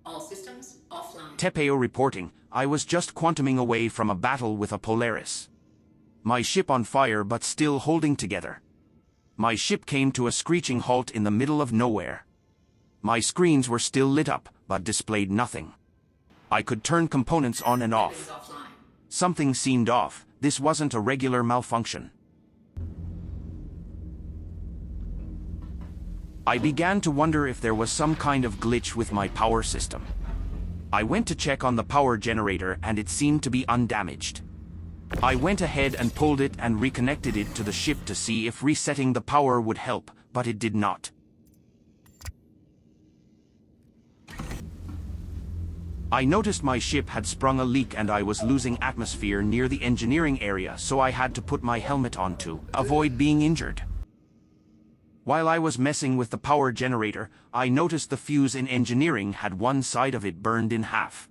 All systems offline. Tepeo reporting, I was just quantuming away from a battle with a Polaris. My ship on fire but still holding together. My ship came to a screeching halt in the middle of nowhere. My screens were still lit up, but displayed nothing. I could turn components on and off. Something seemed off. This wasn't a regular malfunction. I began to wonder if there was some kind of glitch with my power system. I went to check on the power generator and it seemed to be undamaged. I went ahead and pulled it and reconnected it to the ship to see if resetting the power would help, but it did not. I noticed my ship had sprung a leak and I was losing atmosphere near the engineering area, so I had to put my helmet on to avoid being injured. While I was messing with the power generator, I noticed the fuse in engineering had one side of it burned in half.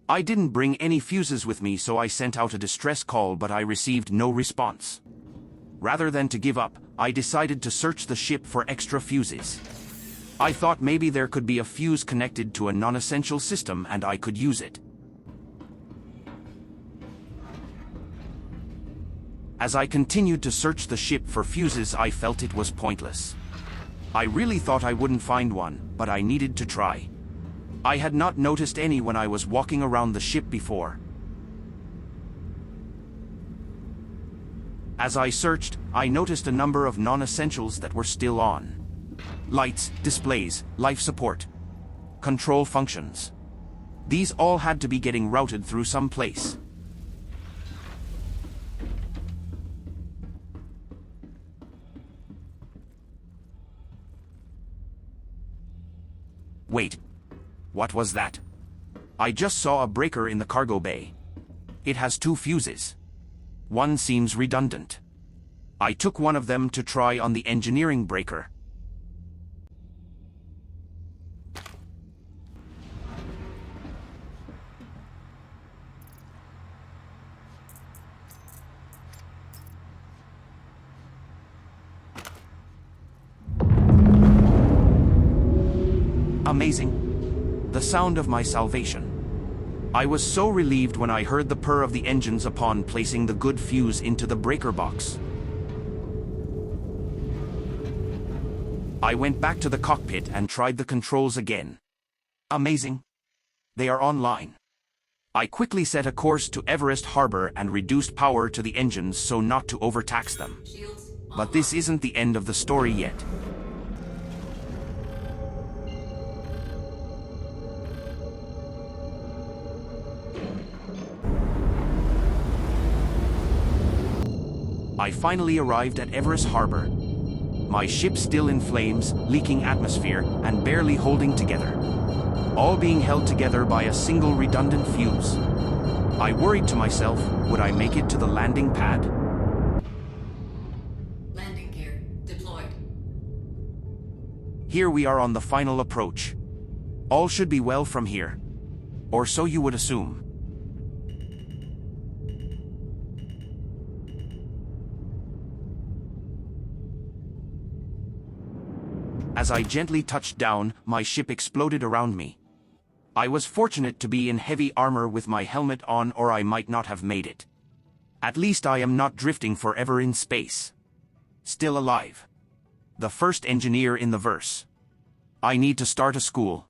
I didn't bring any fuses with me, so I sent out a distress call, but I received no response. Rather than to give up, I decided to search the ship for extra fuses. I thought maybe there could be a fuse connected to a non-essential system and I could use it. As I continued to search the ship for fuses, I felt it was pointless. I really thought I wouldn't find one, but I needed to try. I had not noticed any when I was walking around the ship before. As I searched, I noticed a number of non-essentials that were still on. Lights, displays, life support, control functions. These all had to be getting routed through some place. Wait. What was that? I just saw a breaker in the cargo bay. It has 2 fuses. One seems redundant. I took one of them to try on the engineering breaker. Amazing. The sound of my salvation. I was so relieved when I heard the purr of the engines upon placing the good fuse into the breaker box. I went back to the cockpit and tried the controls again. Amazing. They are online. I quickly set a course to Everest Harbor and reduced power to the engines so not to overtax them. But this isn't the end of the story yet. I finally arrived at Everest Harbor. My ship still in flames, leaking atmosphere, and barely holding together. All being held together by a single redundant fuse. I worried to myself, would I make it to the landing pad? Landing gear deployed. Here we are on the final approach. All should be well from here. Or so you would assume. As I gently touched down, my ship exploded around me. I was fortunate to be in heavy armor with my helmet on, or I might not have made it. At least I am not drifting forever in space. Still alive. The first engineer in the verse. I need to start a school.